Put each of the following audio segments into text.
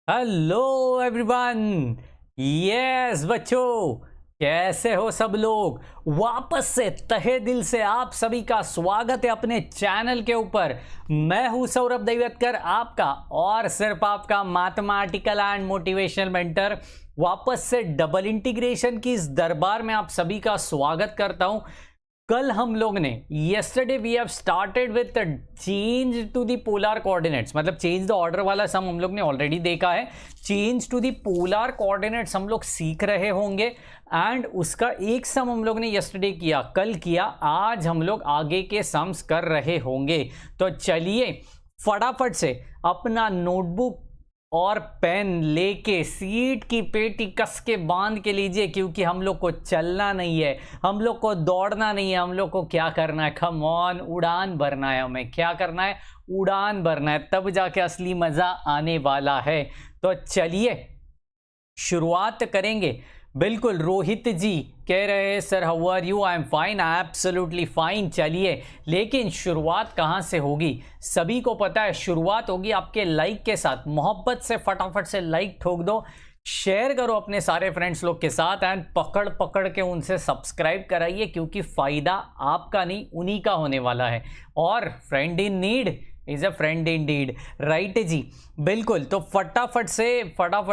Hello everyone. Yes बच्चों, कैसे हो सब लोग। वापस से तहे दिल से आप सभी का स्वागत है अपने चैनल के ऊपर। मैं हूं सौरभ दैवतकर, आपका और सिर्फ आपका मैथमेटिकल एंड मोटिवेशनल मेंटर। वापस से डबल इंटीग्रेशन की इस दरबार में आप सभी का स्वागत करता हूं। कल हम लोग ने yesterday we have started with the change to the polar coordinates, मतलब चेंज द ऑर्डर वाला सम हम लोग ने ऑलरेडी देखा है। Change to the polar coordinates हम लोग सीख रहे होंगे एंड उसका एक सम हम लोग ने yesterday किया, कल किया, आज हम लोग आगे के सम्स कर रहे होंगे। तो चलिए फटाफट से अपना नोटबुक और पेन लेके सीट की पेटी कस के बांध के लीजिए, क्योंकि हम लोग को चलना नहीं है, हम लोग को दौड़ना नहीं है, हम लोग को क्या करना है, कम ऑन, उड़ान भरना है। हमें क्या करना है, उड़ान भरना है, तब जाके असली मजा आने वाला है। तो चलिए शुरुआत करेंगे। बिल्कुल, रोहित जी कह रहे हैं sir how are you, I am fine, absolutely fine. चलिए, लेकिन शुरुआत कहाँ से होगी, सभी को पता है शुरुआत होगी आपके लाइक के साथ। मोहब्बत से फटाफट से लाइक ठोक दो, शेयर करो अपने सारे फ्रेंड्स लोग के साथ एंड पकड़ पकड़ के उनसे सब्सक्राइब कराइए, क्योंकि फायदा आपका नहीं उन्हीं का होने वाला है। और friend in need is a friend indeed, right जी। बिल्कुल, तो फटाफट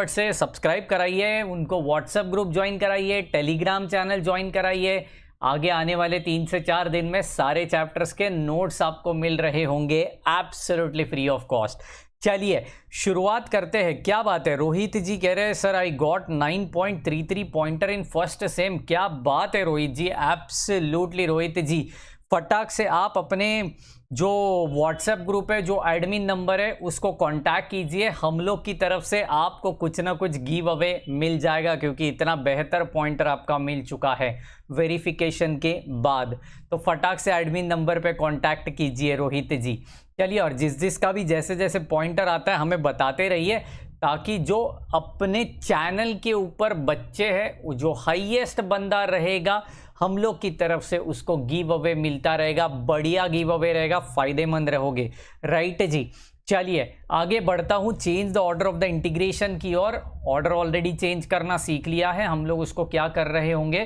से सब्सक्राइब कराइए, उनको व्हाट्सएप ग्रुप ज्वाइन कराइए, टेलीग्राम चैनल ज्वाइन कराइए। आगे आने वाले 3 से 4 दिन में सारे चैप्टर्स के नोट्स आपको मिल रहे होंगे एब्सोल्युटली फ्री ऑफ कॉस्ट। चलिए शुरुआत करते हैं। क्या बात है, रोहित जी कह रहे हैं sir I got 9.33 pointer in first sem. क्या बात है रोहित जी, एब्सोल्युटली रोहित जी। फटाक से आप अपने जो व्हाट्सएप ग्रुप है, जो एडमिन नंबर है, उसको कांटेक्ट कीजिए। हम लोग की तरफ से आपको कुछ ना कुछ गिव अवे मिल जाएगा, क्योंकि इतना बेहतर पॉइंटर आपका मिल चुका है वेरिफिकेशन के बाद। तो फटाक से एडमिन नंबर पे कांटेक्ट कीजिए रोहित जी। चलिए, और जिसका भी जैसे जैसे पॉइंटर आता है हमें बताते रहिए, ताकि जो अपने चैनल के ऊपर बच्चे हैं, जो हाईएस्ट बंदा रहेगा हम लोग की तरफ से उसको गिव अवे मिलता रहेगा। बढ़िया गिव अवे रहेगा, फायदेमंद रहोगे, राइट जी। चलिए आगे बढ़ता हूँ change the order of the integration की ओर। ऑर्डर ऑलरेडी चेंज करना सीख लिया है हम लोग, उसको क्या कर रहे होंगे,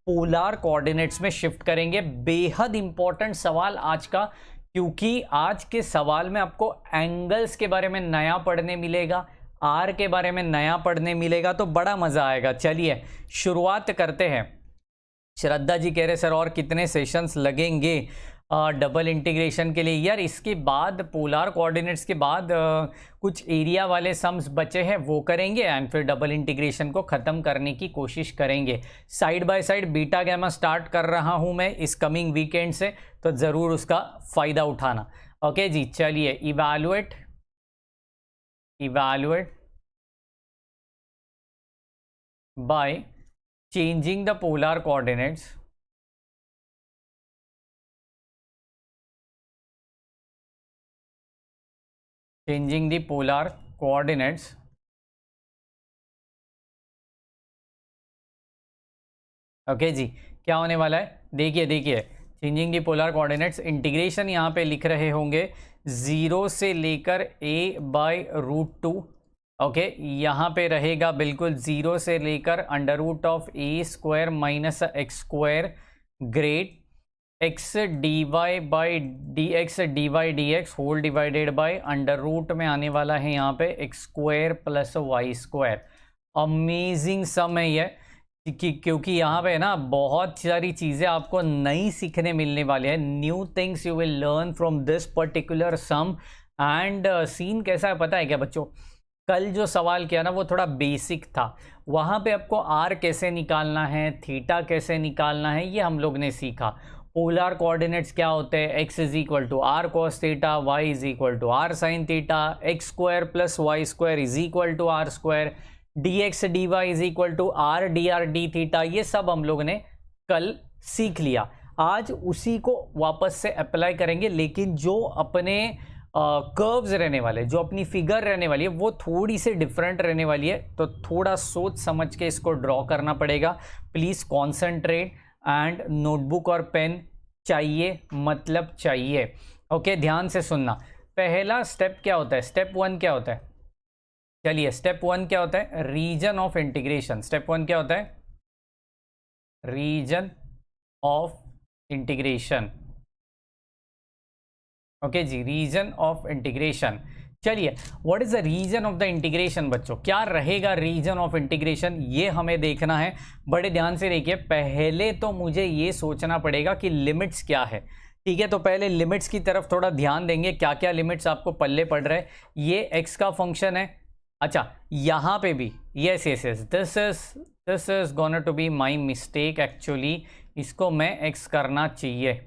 पोलर कोऑर्डिनेट्स में शिफ्ट करेंगे। बेहद इंपॉर्टेंट सवाल आज का, क्योंकि आज के सवाल में आपको एंगल्स के बारे में नया पढ़ने मिलेगा, आर के बारे में नया पढ़ने मिलेगा, तो बड़ा मजा आएगा। चलिए शुरुआत करते हैं। श्रद्धा जी कह रहे सर और कितने सेशंस लगेंगे डबल इंटीग्रेशन के लिए। यार इसके बाद पोलर कोऑर्डिनेट्स के बाद कुछ एरिया वाले सम्स बचे हैं, वो करेंगे एंड फिर डबल इंटीग्रेशन को ख़त्म करने की कोशिश करेंगे। Side by side beta gamma start कर रहा हूँ मैं इस कमिंग वीकेंड से, तो ज़रूर उसका फ़ायदा उठाना। ओके जी, चलिए evaluate by changing the polar coordinates okay जी। क्या होने वाला है, देखिए changing the polar coordinates, integration यहाँ पे लिख रहे होंगे 0 से लेकर a/√2। ओके, यहाँ पे रहेगा बिल्कुल 0 से लेकर √(a² - x²) great x dy/dx whole divided by √ में आने वाला है यहाँ पे x² + y²। अमेजिंग सम है ये, क्योंकि यहाँ पे ना बहुत सारी चीज़ें आपको नई सीखने मिलने वाली है। New things you will learn from this particular sum. And scene कैसा है पता है क्या बच्चों, कल जो सवाल किया ना वो थोड़ा बेसिक था, वहाँ पे आपको आर कैसे निकालना है, थीटा कैसे निकालना है, ये हम लोग ने सीखा। पोलर कोऑर्डिनेट्स क्या होते हैं, x = r cos theta, y = r sin theta, x² + y² = r², dx dy = r dr d theta, ये सब हम लोग ने कल सीख लिया। आज उसी को वापस से अप्लाई करेंगे, लेकिन जो अपने कर्व्स रहने वाले, जो अपनी फिगर रहने वाली है, वो थोड़ी सी डिफरेंट रहने वाली है, तो थोड़ा सोच समझ के इसको ड्रॉ करना पड़ेगा। प्लीज़ कॉन्सेंट्रेट एंड नोटबुक और पेन चाहिए, मतलब चाहिए। ओके, ध्यान से सुनना। पहला स्टेप क्या होता है, स्टेप 1 क्या होता है, चलिए स्टेप 1 क्या होता है, रीजन ऑफ इंटीग्रेशन। स्टेप 1 क्या होता है, रीजन ऑफ इंटीग्रेशन। ओके जी, रीजन ऑफ इंटीग्रेशन। चलिए what is the region of the integration बच्चों, क्या रहेगा रीजन ऑफ इंटीग्रेशन, ये हमें देखना है। बड़े ध्यान से देखिए, पहले तो मुझे ये सोचना पड़ेगा कि लिमिट्स क्या है। ठीक है, तो पहले लिमिट्स की तरफ थोड़ा ध्यान देंगे, क्या क्या लिमिट्स आपको पल्ले पड़ रहे हैं। ये x का फंक्शन है, अच्छा यहाँ पे भी yes yes yes, this is gonna to be my mistake actually, इसको मैं x करना चाहिए।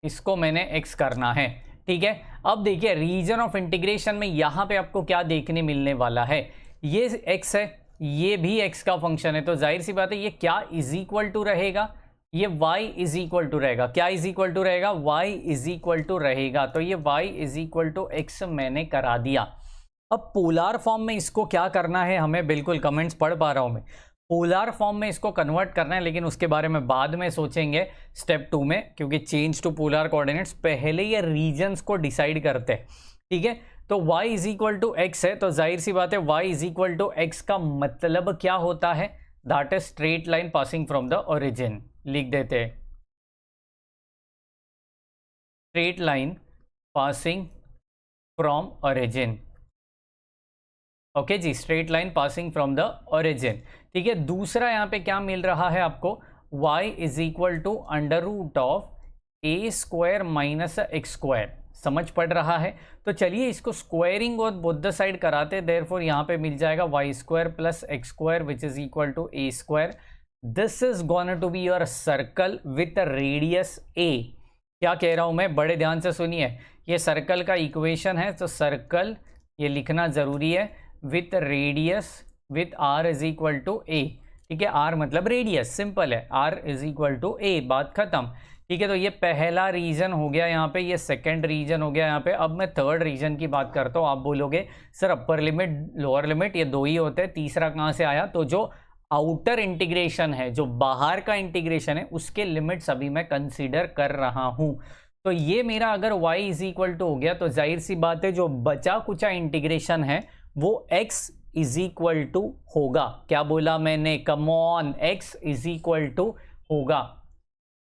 इसको मैंने x करना है। ठीक है, अब देखिए रीजन ऑफ इंटीग्रेशन में यहां पे आपको क्या देखने मिलने वाला है, ये x है, ये भी x का फंक्शन है, तो जाहिर सी बात है ये क्या इज इक्वल टू रहेगा, ये y इज इक्वल टू रहेगा। क्या इज इक्वल टू रहेगा, y इज इक्वल टू रहेगा, तो ये y is equal to x मैंने करा दिया। अब पोलार फॉर्म में इसको क्या करना है हमें, बिल्कुल कमेंट्स पढ़ पा रहा हूं मैं, पोलार फॉर्म में इसको कन्वर्ट करना है, लेकिन उसके बारे में बाद में सोचेंगे स्टेप 2 में, क्योंकि चेंज टू पोलार कोऑर्डिनेट्स पहले ये रीजन्स को डिसाइड करते हैं। ठीक है, तो y is equal to x है, तो जाहिर सी बात है y is equal to x का मतलब क्या होता है, that is straight line passing from the origin. लिख देते हैं straight line passing from origin. Okay जी, straight line passing from the origin. ठीक है, दूसरा यहाँ पे क्या मिल रहा है आपको, y is equal to under root of a square minus x square. समझ पड़ रहा है, तो चलिए इसको स्क्वायरिंग और बोथ द साइड कराते हैं, देयरफॉर यहाँ पे मिल जाएगा Y square plus x square which is equal to A square. This is gonna to be your circle with radius A. क्या कह रहा हूँ मैं, बड़े ध्यान से सुनिए, ये सर्कल का इक्वेशन है, तो सर्कल ये लिखना जरूरी है, with radius with R is equal to A. ठीक है, आर मतलब रेडियस, सिंपल है, R is equal to A, बात खत्म। ठीक है, तो ये पहला रीजन हो गया यहाँ पे, ये सेकंड रीजन हो गया यहाँ पे। अब मैं थर्ड रीजन की बात करता हूँ। आप बोलोगे sir upper limit lower limit ये दो ही होते हैं, तीसरा कहाँ से आया, तो जो आउटर इंटीग्रेशन है, जो बाहर का इंटीग्रेशन है, उसके लिमिट्स अभी मैं कंसीडर कर रहा हूँ। तो ये मेरा अगर y इज इक्वल टू हो गया, तो जाहिर सी बात है जो बचा कुचा इंटीग्रेशन है वो x इज इक्वल टू होगा। क्या बोला मैंने, come on, x is equal to होगा।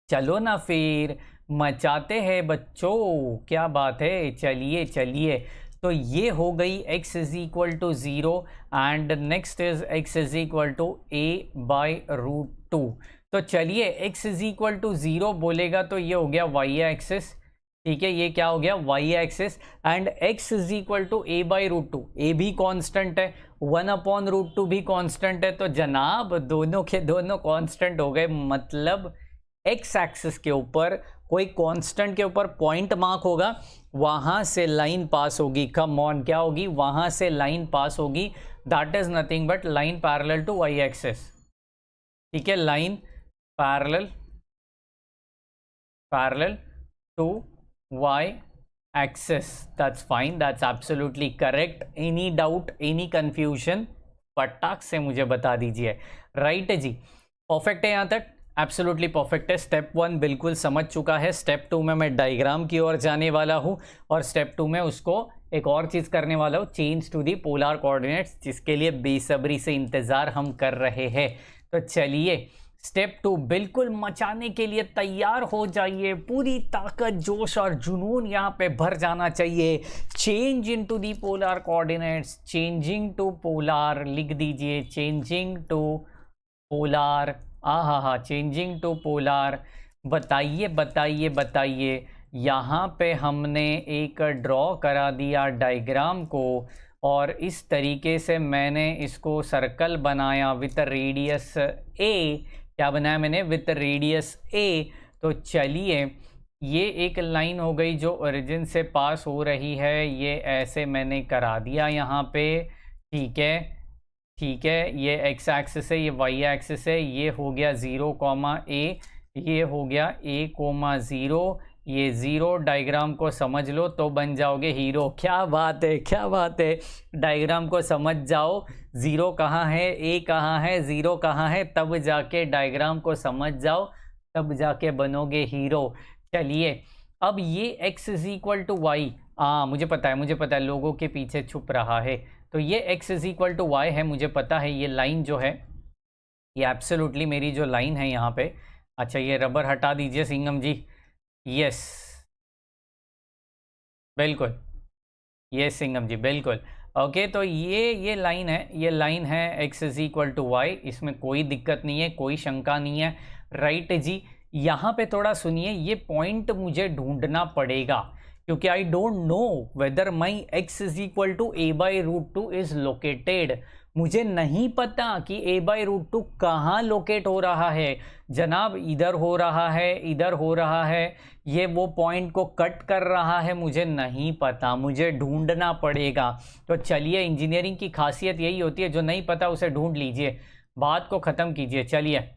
चलो ना फिर मचाते हैं बच्चों, क्या बात है, चलिए चलिए। तो ये हो गई x is equal to 0 and next is x is equal to a by root 2। तो चलिए x इज इक्वल टू 0 बोलेगा तो ये हो गया y एक्सिस। ठीक है, ये क्या हो गया, y axis, and x is equal to a by root 2। a भी कांस्टेंट है, 1 अपॉन रूट 2 भी कांस्टेंट है, तो जनाब दोनों के दोनों कांस्टेंट हो गए। मतलब x एक्सिस के ऊपर कोई कांस्टेंट के ऊपर पॉइंट मार्क होगा, वहां से लाइन पास होगी। कम ऑन, क्या होगी, वहां से लाइन पास होगी, that is nothing but line parallel to y axis. ठीक है, line parallel to y axis, that's fine, that's absolutely correct. Any doubt, any confusion, फटाक से मुझे बता दीजिए। राइट है जी, परफेक्ट है यहाँ तक, एब्सोल्युटली परफेक्ट है। स्टेप 1 बिल्कुल समझ चुका है। स्टेप 2 में मैं डायग्राम की ओर जाने वाला हूँ, और स्टेप 2 में उसको एक और चीज़ करने वाला हूँ, change to the polar coordinates, जिसके लिए बेसब्री से इंतज़ार हम कर रहे हैं। तो चलिए स्टेप 2 बिल्कुल मचाने के लिए तैयार हो जाइए, पूरी ताकत, जोश और जुनून यहाँ पे भर जाना चाहिए। Change into the polar coordinates, changing to polar लिख दीजिए, चेंजिंग टू पोलर, हाँ, चेंजिंग टू पोलर। बताइए बताइए बताइए, यहाँ पे हमने एक ड्रॉ करा दिया डायग्राम को, और इस तरीके से मैंने इसको सर्कल बनाया विथ रेडियस ए। क्या बनाया मैंने, विथ रेडियस ए। तो चलिए ये एक लाइन हो गई जो ओरिजिन से पास हो रही है, ये ऐसे मैंने करा दिया यहाँ पे। ठीक है, ठीक है, ये x एक्सिस है, ये y एक्सिस है, ये हो गया 0, a, ये हो गया a, 0, ये 0। डायग्राम को समझ लो तो बन जाओगे हीरो। क्या बात है, क्या बात है, डायग्राम को समझ जाओ, 0 कहाँ है, a कहाँ है, 0 कहाँ है, तब जाके डायग्राम को समझ जाओ, तब जाके बनोगे हीरो। चलिए अब ये x is equal to y, मुझे पता है लोगों के पीछे छुप रहा है। तो ये x is equal to Y है, मुझे पता है ये लाइन जो है ये एब्सोल्युटली मेरी जो लाइन है यहाँ पे। अच्छा ये रबर हटा दीजिए सिंघम जी। यस बिल्कुल, ये सिंघम जी बिल्कुल। ओके तो ये लाइन है, ये लाइन है x is equal to y, इसमें कोई दिक्कत नहीं है, कोई शंका नहीं है। राइट जी, यहाँ पे थोड़ा सुनिए, ये पॉइंट मुझे ढूंढना पड़ेगा क्योंकि I don't know whether my x is equal to a by root two is located. मुझे नहीं पता कि a बाई रूट टू कहाँ लोकेट हो रहा है जनाब, इधर हो रहा है, इधर हो रहा है, ये वो पॉइंट को कट कर रहा है, मुझे नहीं पता, मुझे ढूंढना पड़ेगा। तो चलिए, इंजीनियरिंग की खासियत यही होती है, जो नहीं पता उसे ढूंढ लीजिए, बात को ख़त्म कीजिए। चलिए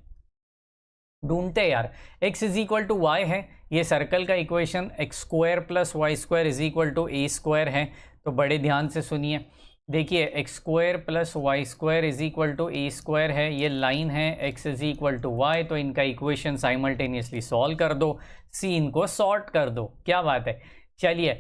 ढूंढते यार। x is equal to Y है, ये सर्कल का equation x square plus y square is equal to A square है। तो बड़े ध्यान से सुनिए, देखिए x square plus y square is equal to A square है, ये लाइन है x is equal to y, तो इनका इक्वेशन साइमल्टेनियसली सॉल्व कर दो, सी इनको सॉर्ट कर दो, क्या बात है। चलिए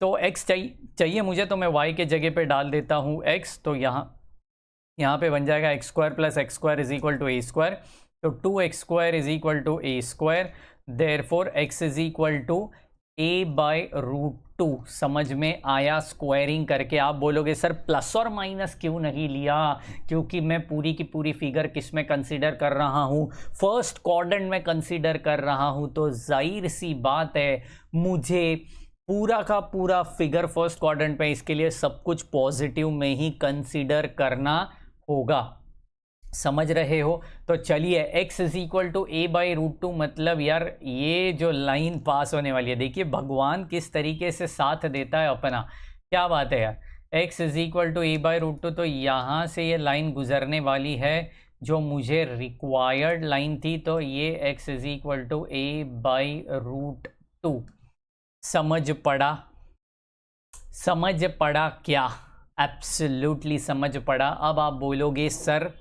तो x चाहिए मुझे, तो मैं y के जगह पे डाल देता हूँ x, तो यहाँ पे बन जाएगा x square plus x square is equal to A square, तो 2x square is equal to A square, therefore x is equal to a by root two. समझ में आया? स्क्वायरिंग करके आप बोलोगे सर प्लस और माइनस क्यों नहीं लिया, क्योंकि मैं पूरी की पूरी फिगर किस में कंसीडर कर रहा हूँ, फर्स्ट क्वाड्रेंट में कंसीडर कर रहा हूँ, तो जाहिर सी बात है मुझे पूरा का पूरा फिगर फर्स्ट क्वाड्रेंट पे, इसके लिए सब कुछ पॉजिटिव में ही कंसीडर करना होगा। समझ रहे हो? तो चलिए x is equal to a by root two, मतलब यार ये जो लाइन पास होने वाली है, देखिए भगवान किस तरीके से साथ देता है अपना, क्या बात है यार। x is equal to a by root two, तो यहाँ से ये लाइन गुजरने वाली है जो मुझे रिक्वायर्ड लाइन थी, तो ये x is equal to a by root two. समझ पड़ा? समझ पड़ा क्या? एब्सोल्युटली समझ पड़ा। अब आप बोलोगे सर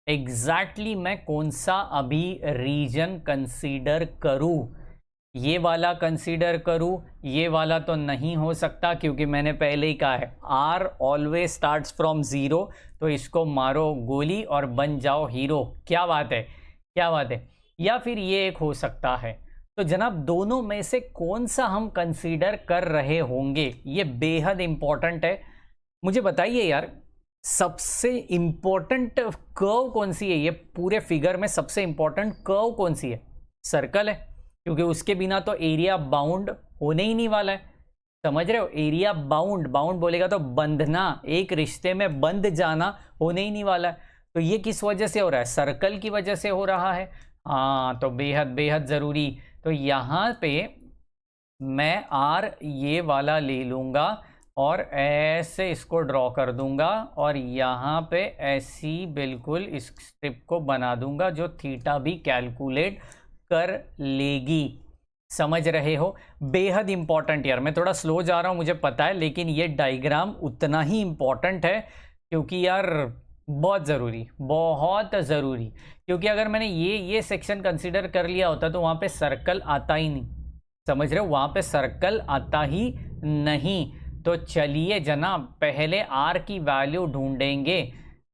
एग्जैक्टली मैं कौन सा अभी रीजन कंसीडर करूं, ये वाला कंसीडर करूं, ये वाला तो नहीं हो सकता क्योंकि मैंने पहले ही कहा है R always starts from zero, तो इसको मारो गोली और बन जाओ हीरो। क्या बात है, क्या बात है। या फिर ये एक हो सकता है, तो जनाब दोनों में से कौन सा हम कंसीडर कर रहे होंगे, ये बेहद इंपॉर्टेंट है। मुझे बताइए यार सबसे इंपॉर्टेंट कर्व कौन सी है, ये पूरे फिगर में सबसे इंपॉर्टेंट कर्व कौन सी है? सर्कल है, क्योंकि उसके बिना तो एरिया बाउंड होने ही नहीं वाला है। समझ रहे हो? एरिया बाउंड, बाउंड बोलेगा तो बंधना, एक रिश्ते में बंध जाना होने ही नहीं वाला है। तो ये किस वजह से हो रहा है? सर्कल की वजह से हो रहा है। हाँ तो बेहद बेहद ज़रूरी। तो यहाँ पे मैं R ये वाला ले लूँगा और ऐसे इसको ड्रॉ कर दूंगा और यहाँ पे ऐसी बिल्कुल इस स्ट्रिप को बना दूंगा जो थीटा भी कैलकुलेट कर लेगी। समझ रहे हो? बेहद इंपॉर्टेंट यार, मैं थोड़ा स्लो जा रहा हूँ मुझे पता है, लेकिन ये डायग्राम उतना ही इंपॉर्टेंट है क्योंकि यार बहुत ज़रूरी, बहुत ज़रूरी। क्योंकि अगर मैंने ये सेक्शन कंसिडर कर लिया होता तो वहाँ पे सर्कल आता ही नहीं। समझ रहे हो? वहाँ पे सर्कल आता ही नहीं। तो चलिए जनाब पहले R की वैल्यू ढूंढेंगे,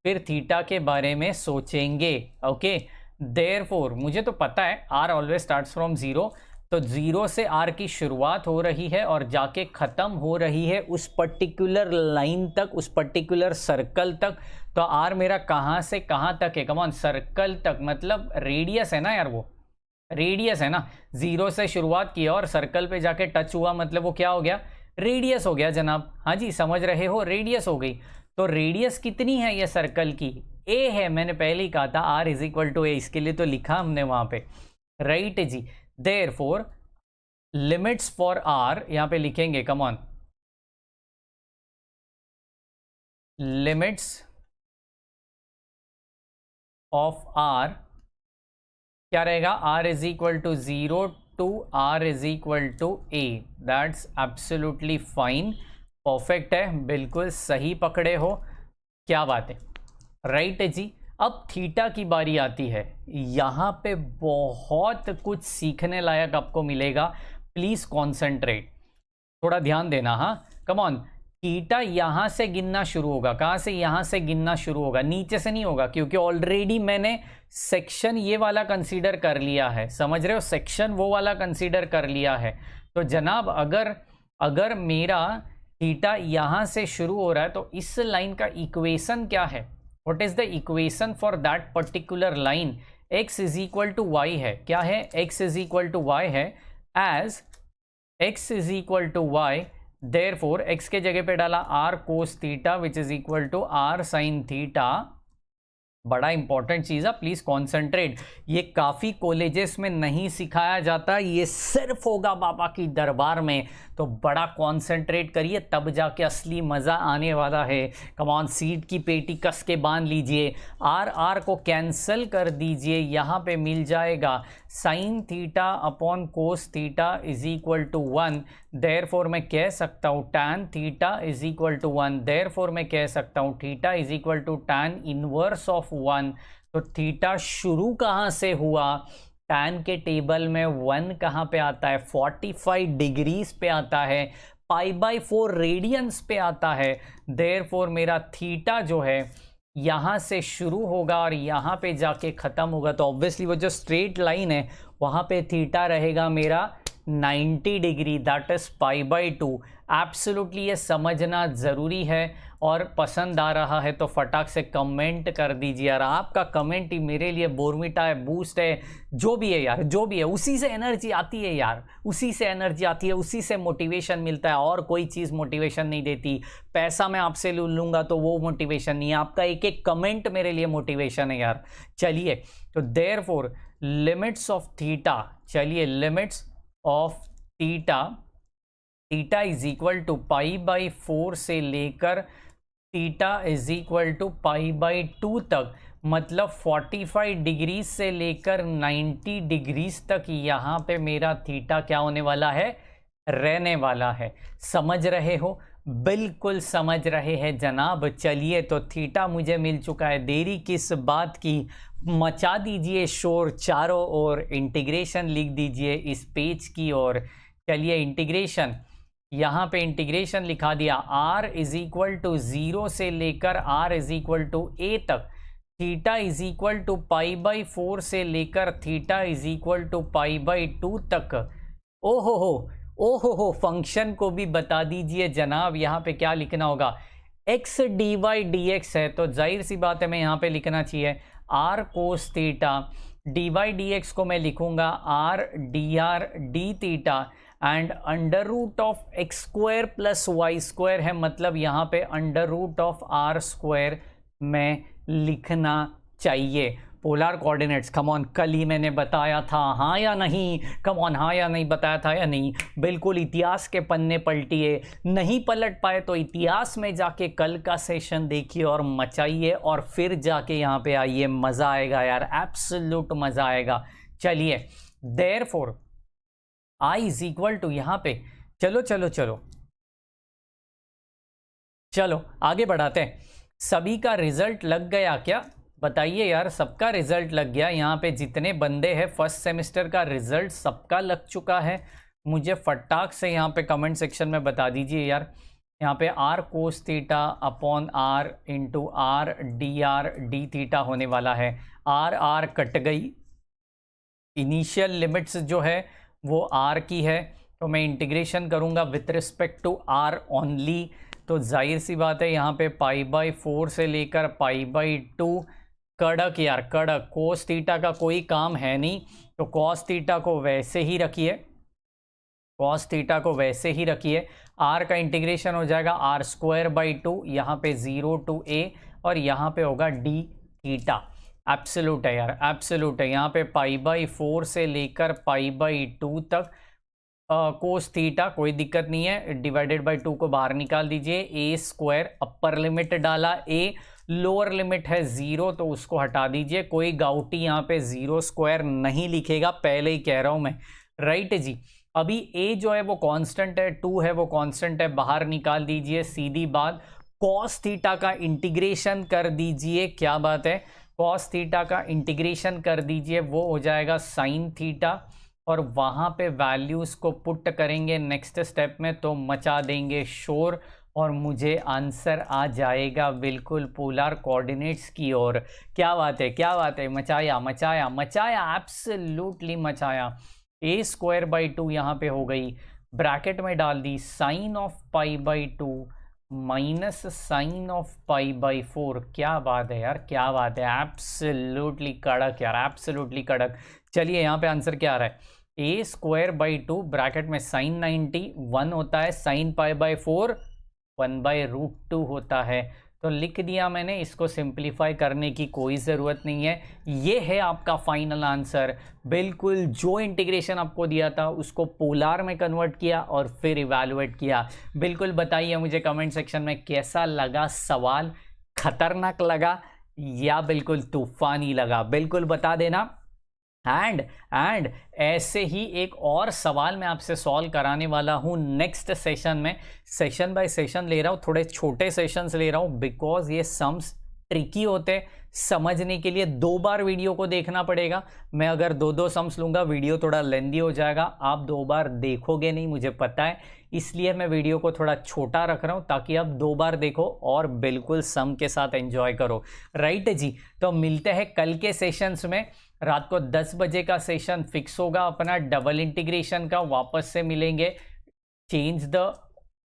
फिर थीटा के बारे में सोचेंगे। ओके, देयरफॉर मुझे तो पता है R always starts from zero, तो ज़ीरो से R की शुरुआत हो रही है और जाके ख़त्म हो रही है उस पर्टिकुलर लाइन तक, उस पर्टिकुलर सर्कल तक। तो R मेरा कहाँ से कहाँ तक है? कम ऑन, सर्कल तक, मतलब रेडियस है ना यार, वो रेडियस है ना। ज़ीरो से शुरुआत की और सर्कल पे जाके टच हुआ, मतलब वो क्या हो गया? रेडियस हो गया जनाब। हाँ जी, समझ रहे हो? रेडियस हो गई। तो रेडियस कितनी है ये सर्कल की? a है, मैंने पहले ही कहा था R is equal to a, इसके लिए तो लिखा हमने वहां पे, राइट जी। देयरफॉर लिमिट्स फॉर R यहां पे लिखेंगे, come on, limits of R क्या रहेगा? R is equal to 0 to R is equal to A। That's absolutely fine, perfect है, बिल्कुल सही पकड़े हो, क्या बात है, राइट है जी। अब थीटा की बारी आती है, यहाँ पे बहुत कुछ सीखने लायक आपको मिलेगा। प्लीज कॉन्सेंट्रेट, थोड़ा ध्यान देना। हाँ कम ऑन, थीटा यहां से गिनना शुरू होगा। कहां से? यहां से गिनना शुरू होगा, नीचे से नहीं होगा, क्योंकि ऑलरेडी मैंने सेक्शन ये वाला कंसीडर कर लिया है। समझ रहे हो? सेक्शन वो वाला कंसीडर कर लिया है। तो जनाब अगर मेरा थीटा यहां से शुरू हो रहा है तो इस लाइन का इक्वेशन क्या है? What is the equation for that particular line? x is equal to Y है। क्या है? x is equal to Y है। As x is equal to Y, therefore x के जगह पे डाला r cos theta which is equal to r sine theta. बड़ा important चीज़ है, प्लीज कॉन्सेंट्रेट। ये काफ़ी कॉलेजेस में नहीं सिखाया जाता, ये सिर्फ होगा बाबा की दरबार में। तो बड़ा कॉन्सेंट्रेट करिए, तब जाके असली मज़ा आने वाला है। कमान, सीट की पेटी कस के बांध लीजिए, आर को कैंसिल कर दीजिए, यहाँ पे मिल जाएगा sine theta upon cos theta is equal to 1। Therefore मैं कह सकता हूँ tan theta is equal to 1। Therefore मैं कह सकता हूँ theta is equal to tan inverse of 1। तो थीटा शुरू कहाँ से हुआ? टैन के टेबल में 1 कहाँ पे आता है? 45 डिग्रीज पे आता है, π/4 रेडियंस पे आता है। देयरफॉर मेरा थीटा जो है यहाँ से शुरू होगा और यहाँ पे जाके ख़त्म होगा। तो ऑब्वियसली वो जो स्ट्रेट लाइन है वहाँ पे थीटा रहेगा मेरा 90 डिग्री, दैट इज π/2। एब्सोल्युटली ये समझना ज़रूरी है। और पसंद आ रहा है तो फटाक से कमेंट कर दीजिए यार। आपका कमेंट ही मेरे लिए बोर्मिटा है, बूस्ट है, जो भी है यार, जो भी है, उसी से एनर्जी आती है यार, उसी से एनर्जी आती है, उसी से मोटिवेशन मिलता है। और कोई चीज़ मोटिवेशन नहीं देती। पैसा मैं आपसे लूँगा तो वो मोटिवेशन नहीं है, आपका एक एक कमेंट मेरे लिए मोटिवेशन है यार। चलिए, तो देयरफॉर लिमिट्स ऑफ थीटा, चलिए limits of theta, theta is equal to π/4 से लेकर थीटा इज इक्वल टू π/2 तक, मतलब 45 डिग्री से लेकर 90 डिग्रीज तक यहाँ पे मेरा थीटा क्या होने वाला है? रहने वाला है। समझ रहे हो? बिल्कुल समझ रहे हैं जनाब। चलिए, तो थीटा मुझे मिल चुका है, देरी किस बात की? मचा दीजिए शोर चारों ओर, इंटीग्रेशन लिख दीजिए इस पेज की ओर। चलिए इंटीग्रेशन, यहाँ पे इंटीग्रेशन लिखा दिया, r इज इक्वल टू 0 से लेकर r is equal to a तक, थीटा इज इक्वल टू π/4 से लेकर थीटा इज इक्वल टू π/2 तक। ओहो, फंक्शन को भी बता दीजिए जनाब। यहाँ पे क्या लिखना होगा? x dy/dx है, तो जाहिर सी बात है मैं यहाँ पे लिखना चाहिए r कोस थीटा, dy/dx को मैं लिखूंगा r dr d theta, and under root of x square plus y square है, मतलब यहाँ पे under root of r square में लिखना चाहिए। पोलर कोऑर्डिनेट्स, कम ऑन, कल ही मैंने बताया था, हाँ या नहीं? कम ऑन, हाँ या नहीं? बताया था या नहीं? बिल्कुल, इतिहास के पन्ने पलटिए। नहीं पलट पाए तो इतिहास में जाके कल का सेशन देखिए और मचाइए, और फिर जाके यहाँ पे आइए, मज़ा आएगा यार, एब्सोल्यूट मज़ा आएगा। चलिए, therefore I is equal to, यहाँ पे चलो आगे बढ़ाते हैं। सभी का रिजल्ट लग गया क्या? बताइए यार, सबका रिजल्ट लग गया? यहाँ पे जितने बंदे हैं फर्स्ट सेमेस्टर का रिजल्ट सबका लग चुका है? मुझे फटाक से यहाँ पे कमेंट सेक्शन में बता दीजिए यार। यहाँ पे r cos theta upon r into r D theta होने वाला है। r कट गई, इनिशियल लिमिट्स जो है वो r की है, तो मैं इंटीग्रेशन करूँगा with respect to r only. तो जाहिर सी बात है यहाँ पे π/4 से लेकर π/2, कड़क यार कड़क। कोस थीटा का कोई काम है नहीं, तो कॉस थीटा को वैसे ही रखिए, कॉस थीटा को वैसे ही रखिए। r का इंटीग्रेशन हो जाएगा r²/2, यहाँ पे 0 to a, और यहाँ पे होगा d थीटा। एब्सोल्यूट है यार, एब्सोल्यूट है। यहाँ पे π/4 से लेकर π/2 तक कोस थीटा, कोई दिक्कत नहीं है, डिवाइडेड बाय 2 को बाहर निकाल दीजिए। a² अपर लिमिट डाला, a लोअर लिमिट है 0, तो उसको हटा दीजिए। कोई गाउटी यहाँ पे 0² नहीं लिखेगा, पहले ही कह रहा हूँ मैं, राइट जी। अभी a जो है वो कांस्टेंट है, 2 है वो कांस्टेंट है, बाहर निकाल दीजिए। सीधी बात, कॉस थीटा का इंटीग्रेशन कर दीजिए। क्या बात है? कॉस थीटा का इंटीग्रेशन कर दीजिए, वो हो जाएगा साइन थीटा। और वहाँ पे वैल्यूज़ को पुट करेंगे नेक्स्ट स्टेप में, तो मचा देंगे शोर और मुझे आंसर आ जाएगा बिल्कुल पोलर कोऑर्डिनेट्स की ओर। क्या बात है, क्या बात है, मचाया मचाया मचाया, एब्सोल्युटली मचाया। a² / 2 यहाँ पे हो गई, ब्रैकेट में डाल दी sine of π/2 minus sine of π/4। क्या बात है यार, क्या बात है, एब्सोल्युटली कड़क यार, एब्सोल्युटली कड़क। चलिए यहाँ पे आंसर क्या आ रहा है, a² / 2 ब्रैकेट में साइन 90 1 होता है, साइन π/4 1/√2 होता है। तो लिख दिया मैंने, इसको सिंप्लीफाई करने की कोई ज़रूरत नहीं है। ये है आपका फाइनल आंसर। बिल्कुल जो इंटीग्रेशन आपको दिया था उसको पोलार में कन्वर्ट किया और फिर इवैल्यूएट किया। बिल्कुल बताइए मुझे कमेंट सेक्शन में कैसा लगा सवाल, खतरनाक लगा या बिल्कुल तूफानी लगा, बिल्कुल बता देना। एंड ऐसे ही एक और सवाल मैं आपसे सॉल्व कराने वाला हूँ नेक्स्ट सेशन में। सेशन बाय सेशन ले रहा हूँ, थोड़े छोटे सेशंस ले रहा हूँ, बिकॉज ये सम्स ट्रिकी होते, समझने के लिए 2 बार वीडियो को देखना पड़ेगा। मैं अगर 2 सम्स लूँगा वीडियो थोड़ा लेंदी हो जाएगा, आप 2 बार देखोगे नहीं, मुझे पता है, इसलिए मैं वीडियो को थोड़ा छोटा रख रहा हूँ ताकि आप 2 बार देखो और बिल्कुल सम के साथ एंजॉय करो। राइट जी, तो मिलते हैं कल के सेशंस में। रात को 10 बजे का सेशन फिक्स होगा अपना डबल इंटीग्रेशन का, वापस से मिलेंगे। Change the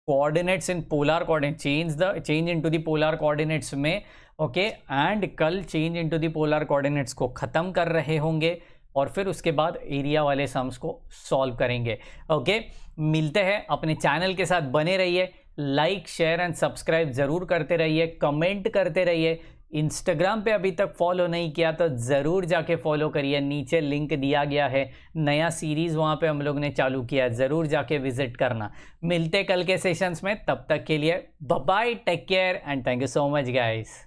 coordinates in polar coordinate, change into the polar coordinates में, ओके। एंड कल change into the polar coordinates को ख़त्म कर रहे होंगे और फिर उसके बाद एरिया वाले सम्स को सॉल्व करेंगे, ओके। मिलते हैं, अपने चैनल के साथ बने रहिए, लाइक शेयर एंड सब्सक्राइब ज़रूर करते रहिए, कमेंट करते रहिए। इंस्टाग्राम पे अभी तक फॉलो नहीं किया तो ज़रूर जाके फॉलो करिए, नीचे लिंक दिया गया है, नया सीरीज़ वहाँ पे हम लोग ने चालू किया है, ज़रूर जाके विजिट करना। मिलते कल के सेशंस में, तब तक के लिए bye bye, take care and thank you so much guys.